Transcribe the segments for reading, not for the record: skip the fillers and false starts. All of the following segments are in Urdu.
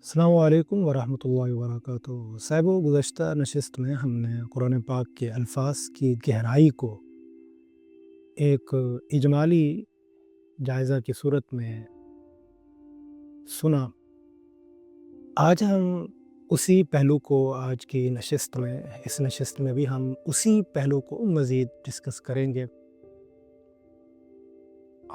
السلام علیکم ورحمۃ اللہ وبرکاتہ صاحب گزشتہ نشست میں ہم نے قرآن پاک کے الفاظ کی گہرائی کو ایک اجمالی جائزہ کی صورت میں سنا۔ آج ہم اسی پہلو کو آج کی نشست میں اس نشست میں بھی ہم اسی پہلو کو مزید ڈسکس کریں گے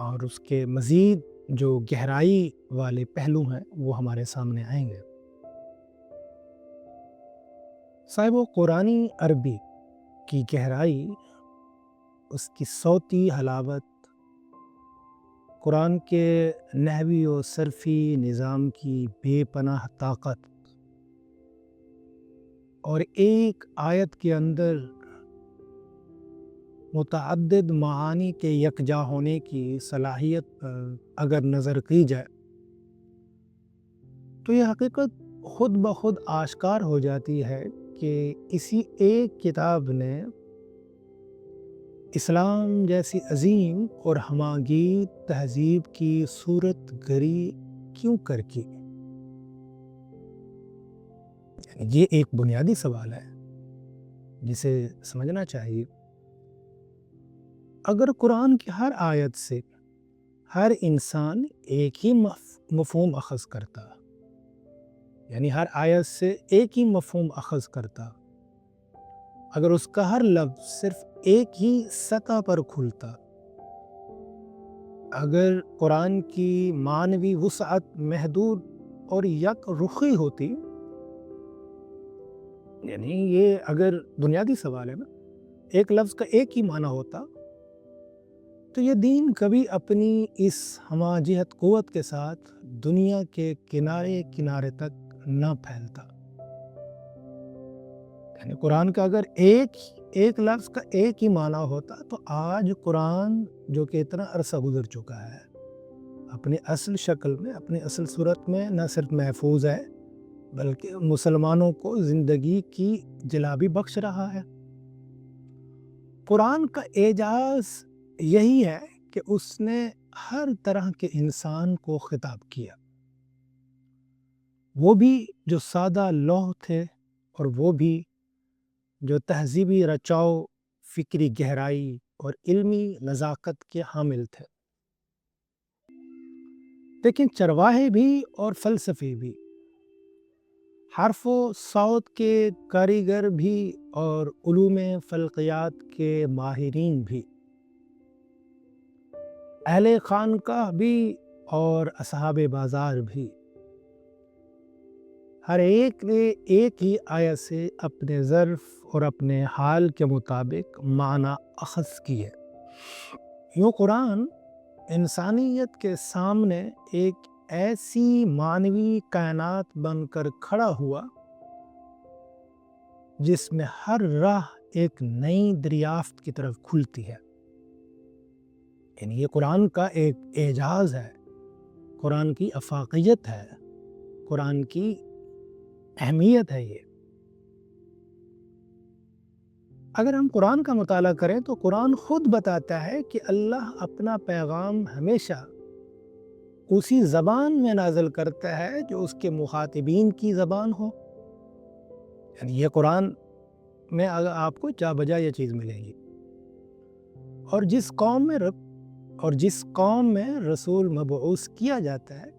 اور اس کے مزید جو گہرائی والے پہلو ہیں وہ ہمارے سامنے آئیں گے۔ صاحب قرآنی عربی کی گہرائی، اس کی صوتی حلاوت، قرآن کے نحوی و صرفی نظام کی بے پناہ طاقت اور ایک آیت کے اندر متعدد معانی کے یکجا ہونے کی صلاحیت پر اگر نظر کی جائے تو یہ حقیقت خود بخود آشکار ہو جاتی ہے کہ اسی ایک کتاب نے اسلام جیسی عظیم اور ہماگیر تہذیب کی صورت گری کیوں کر کی؟ یہ ایک بنیادی سوال ہے جسے سمجھنا چاہیے۔ اگر قرآن کی ہر آیت سے ہر انسان ایک ہی مفہوم اخذ کرتا، یعنی ہر آیت سے ایک ہی مفہوم اخذ کرتا، اگر اس کا ہر لفظ صرف ایک ہی سطح پر کھلتا، اگر قرآن کی معنوی وسعت محدود اور یک رخی ہوتی، یعنی یہ اگر بنیادی سوال ہے نا، ایک لفظ کا ایک ہی معنی ہوتا تو یہ دین کبھی اپنی اس ہمہ جہت قوت کے ساتھ دنیا کے کنارے کنارے تک نہ پھیلتا۔ یعنی قرآن کا اگر ایک لفظ کا ایک ہی معنی ہوتا تو آج قرآن جو کہ اتنا عرصہ گزر چکا ہے اپنی اصل شکل میں، اپنی اصل صورت میں نہ صرف محفوظ ہے بلکہ مسلمانوں کو زندگی کی جلا بھی بخش رہا ہے۔ قرآن کا اعجاز یہی ہے کہ اس نے ہر طرح کے انسان کو خطاب کیا، وہ بھی جو سادہ لوح تھے اور وہ بھی جو تہذیبی رچاؤ، فکری گہرائی اور علمی نزاکت کے حامل تھے، لیکن چرواہے بھی اور فلسفی بھی، حرف و صوت کے کاریگر بھی اور علوم فلکیات کے ماہرین بھی، اہل خانقاہ بھی اور اصحاب بازار بھی، ہر ایک نے ایک ہی آیت سے اپنے ظرف اور اپنے حال کے مطابق معنی اخذ کیے۔ یوں قرآن انسانیت کے سامنے ایک ایسی معنوی کائنات بن کر کھڑا ہوا جس میں ہر راہ ایک نئی دریافت کی طرف کھلتی ہے۔ یعنی یہ قرآن کا ایک اعجاز ہے، قرآن کی افاقیت ہے، قرآن کی اہمیت ہے۔ یہ اگر ہم قرآن کا مطالعہ کریں تو قرآن خود بتاتا ہے کہ اللہ اپنا پیغام ہمیشہ اسی زبان میں نازل کرتا ہے جو اس کے مخاطبین کی زبان ہو۔ یعنی یہ قرآن میں اگر آپ کو جا بجا یہ چیز ملے گی، اور جس قوم میں رسول مبعوث کیا جاتا ہے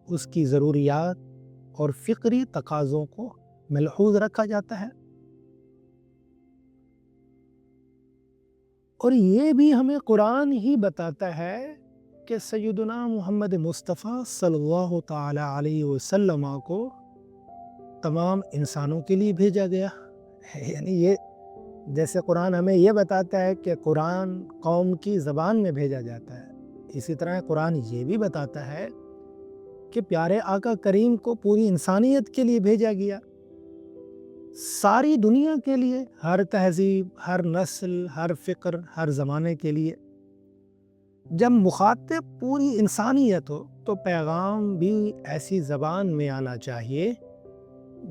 اس کی ضروریات اور فکری تقاضوں کو ملحوظ رکھا جاتا ہے۔ اور یہ بھی ہمیں قرآن ہی بتاتا ہے کہ سیدنا محمد مصطفیٰ صلی اللہ تعالی علیہ وسلم کو تمام انسانوں کے لیے بھیجا گیا۔ یعنی یہ جیسے قرآن ہمیں یہ بتاتا ہے کہ قرآن قوم کی زبان میں بھیجا جاتا ہے، اسی طرح قرآن یہ بھی بتاتا ہے کہ پیارے آقا کریم کو پوری انسانیت کے لیے بھیجا گیا، ساری دنیا کے لیے، ہر تہذیب، ہر نسل، ہر فکر، ہر زمانے کے لیے۔ جب مخاطب پوری انسانیت ہو تو پیغام بھی ایسی زبان میں آنا چاہیے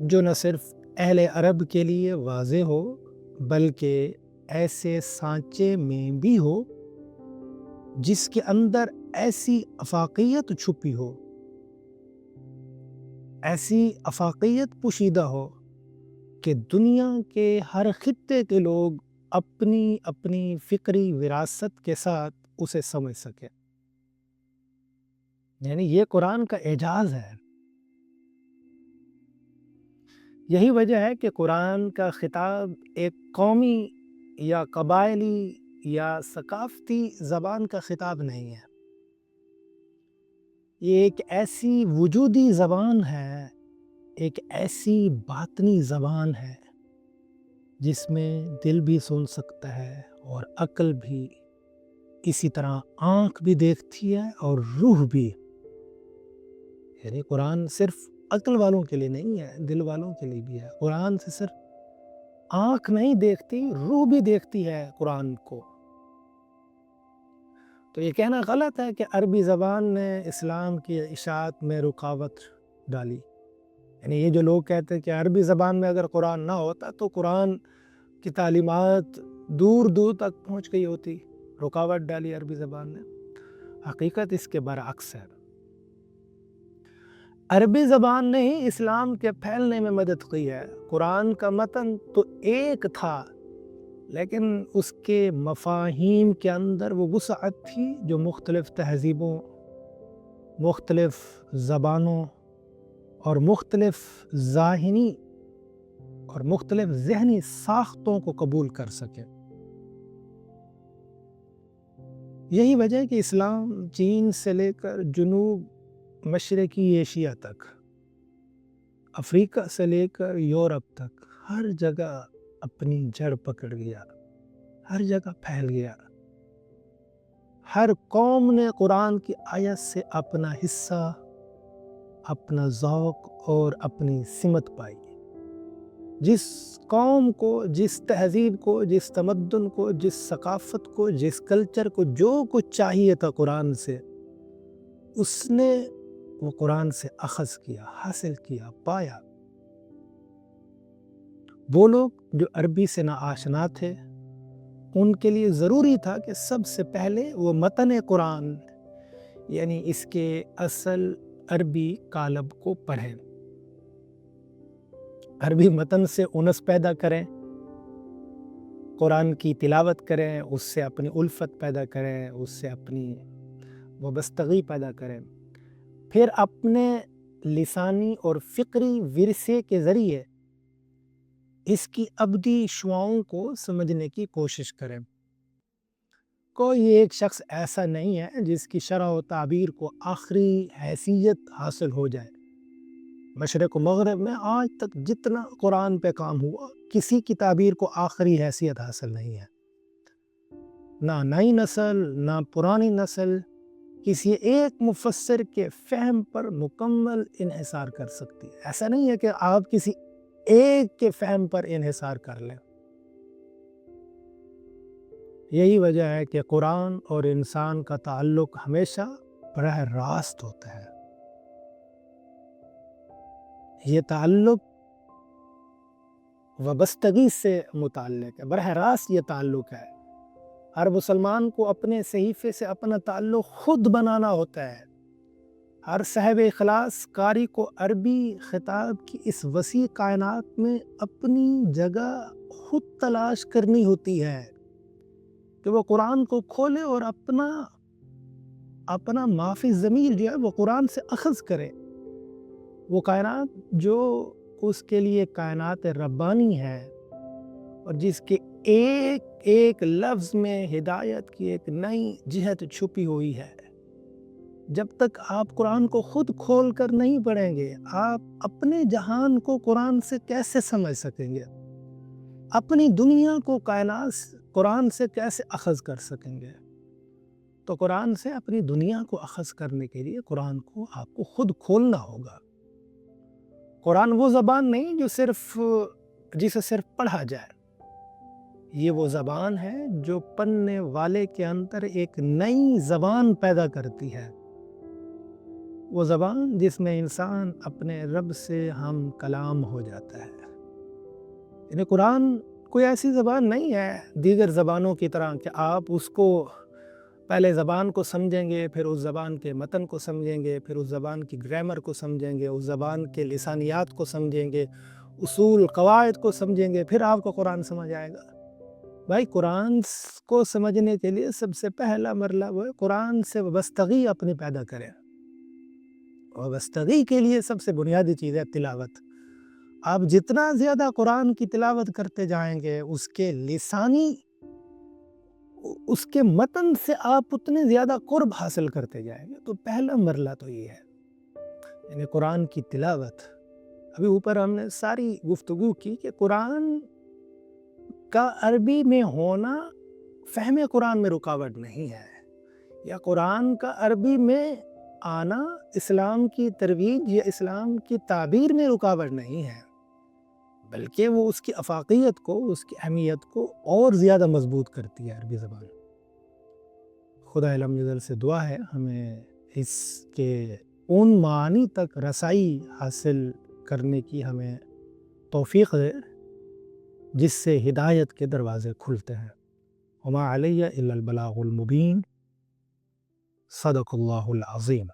جو نہ صرف اہل عرب کے لیے واضح ہو بلکہ ایسے سانچے میں بھی ہو جس کے اندر ایسی افاقیت چھپی ہو ایسی افاقیت پوشیدہ ہو کہ دنیا کے ہر خطے کے لوگ اپنی اپنی فکری وراثت کے ساتھ اسے سمجھ سکیں. یعنی یہ قرآن کا اعجاز ہے. یہی وجہ ہے کہ قرآن کا خطاب ایک قومی یا قبائلی یا ثقافتی زبان کا خطاب نہیں ہے. یہ ایک ایسی وجودی زبان ہے، ایک ایسی باطنی زبان ہے جس میں دل بھی سن سکتا ہے اور عقل بھی، اسی طرح آنکھ بھی دیکھتی ہے اور روح بھی. یعنی قرآن صرف عقل والوں کے لیے نہیں ہے، دل والوں کے لیے بھی ہے. قرآن سے صرف آنکھ نہیں دیکھتی، روح بھی دیکھتی ہے قرآن کو. تو یہ کہنا غلط ہے کہ عربی زبان نے اسلام کی اشاعت میں رکاوٹ ڈالی. یعنی یہ جو لوگ کہتے ہیں کہ عربی زبان میں اگر قرآن نہ ہوتا تو قرآن کی تعلیمات دور دور تک پہنچ گئی ہوتی، رکاوٹ ڈالی عربی زبان نے. حقیقت اس کے برعکس ہے. عربی زبان نے ہی اسلام کے پھیلنے میں مدد کی ہے. قرآن کا متن تو ایک تھا، لیکن اس کے مفاہیم کے اندر وہ وسعت تھی جو مختلف تہذیبوں، مختلف زبانوں اور مختلف ذہنی اور مختلف ذہنی ساختوں کو قبول کر سکے. یہی وجہ ہے کہ اسلام چین سے لے کر جنوب مشرقی ایشیا تک، افریقہ سے لے کر یورپ تک ہر جگہ اپنی جڑ پکڑ گیا، ہر جگہ پھیل گیا. ہر قوم نے قرآن کی آیت سے اپنا حصہ، اپنا ذوق اور اپنی سمت پائی. جس قوم کو، جس تہذیب کو، جس تمدن کو، جس ثقافت کو، جس کلچر کو جو کچھ چاہیے تھا قرآن سے، اس نے وہ قرآن سے اخذ کیا، حاصل کیا، پایا. وہ لوگ جو عربی سے ناآشنا تھے، ان کے لیے ضروری تھا کہ سب سے پہلے وہ متن قرآن یعنی اس کے اصل عربی قالب کو پڑھیں، عربی متن سے انس پیدا کریں، قرآن کی تلاوت کریں، اس سے اپنی الفت پیدا کریں، اس سے اپنی وابستگی پیدا کریں. پھر اپنے لسانی اور فکری ورثے کے ذریعے اس کی ابدی شعاؤں کو سمجھنے کی کوشش کریں. کوئی ایک شخص ایسا نہیں ہے جس کی شرح و تعبیر کو آخری حیثیت حاصل ہو جائے. مشرق و مغرب میں آج تک جتنا قرآن پہ کام ہوا، کسی کی تعبیر کو آخری حیثیت حاصل نہیں ہے. نہ نئی نسل، نہ پرانی نسل کسی ایک مفسر کے فہم پر مکمل انحصار کر سکتی ہے. ایسا نہیں ہے کہ آپ کسی ایک کے فہم پر انحصار کر لیں. یہی وجہ ہے کہ قرآن اور انسان کا تعلق ہمیشہ براہ راست ہوتا ہے. یہ تعلق وابستگی سے متعلق ہے، براہ راست یہ تعلق ہے. ہر مسلمان کو اپنے صحیفے سے اپنا تعلق خود بنانا ہوتا ہے. ہر صاحب اخلاص قاری کو عربی خطاب کی اس وسیع کائنات میں اپنی جگہ خود تلاش کرنی ہوتی ہے کہ وہ قرآن کو کھولے اور اپنا معافی ضمیر جو ہے وہ قرآن سے اخذ کرے. وہ کائنات جو اس کے لیے کائنات ربانی ہے اور جس کے ایک ایک لفظ میں ہدایت کی ایک نئی جہت چھپی ہوئی ہے. جب تک آپ قرآن کو خود کھول کر نہیں پڑھیں گے، آپ اپنے جہان کو قرآن سے کیسے سمجھ سکیں گے؟ اپنی دنیا کو کائنات قرآن سے کیسے اخذ کر سکیں گے؟ تو قرآن سے اپنی دنیا کو اخذ کرنے کے لیے قرآن کو آپ کو خود کھولنا ہوگا. قرآن وہ زبان نہیں جسے صرف پڑھا جائے. یہ وہ زبان ہے جو پڑھنے والے کے اندر ایک نئی زبان پیدا کرتی ہے. وہ زبان جس میں انسان اپنے رب سے ہم کلام ہو جاتا ہے. یعنی قرآن کوئی ایسی زبان نہیں ہے دیگر زبانوں کی طرح کہ آپ اس کو پہلے زبان کو سمجھیں گے، پھر اس زبان کے متن کو سمجھیں گے، پھر اس زبان کی گرامر کو سمجھیں گے، اس زبان کے لسانیات کو سمجھیں گے، اصول قواعد کو سمجھیں گے، پھر آپ کو قرآن سمجھ آئے گا۔ بھائی قرآن کو سمجھنے کے لیے سب سے پہلا مرحلہ وہ ہے قرآن سے وابستگی اپنی پیدا کریں، اور وابستگی کے لیے سب سے بنیادی چیز ہے تلاوت۔ آپ جتنا زیادہ قرآن کی تلاوت کرتے جائیں گے، اس کے لسانی، اس کے متن سے آپ اتنے زیادہ قرب حاصل کرتے جائیں گے۔ تو پہلا مرحلہ تو یہ ہے، یعنی قرآن کی تلاوت۔ ابھی اوپر ہم نے ساری گفتگو کی کہ قرآن کا عربی میں ہونا فہم قرآن میں رکاوٹ نہیں ہے، یا قرآن کا عربی میں آنا اسلام کی ترویج یا اسلام کی تعبیر میں رکاوٹ نہیں ہے، بلکہ وہ اس کی افاقیت کو، اس کی اہمیت کو اور زیادہ مضبوط کرتی ہے عربی زبان۔ خدا علم جل سے دعا ہے ہمیں اس کے ان معانی تک رسائی حاصل کرنے کی ہمیں توفیق دے جس سے ہدایت کے دروازے کھلتے ہیں۔ وما علیہ الا البلاغ المبین۔ صدق اللہ العظیم۔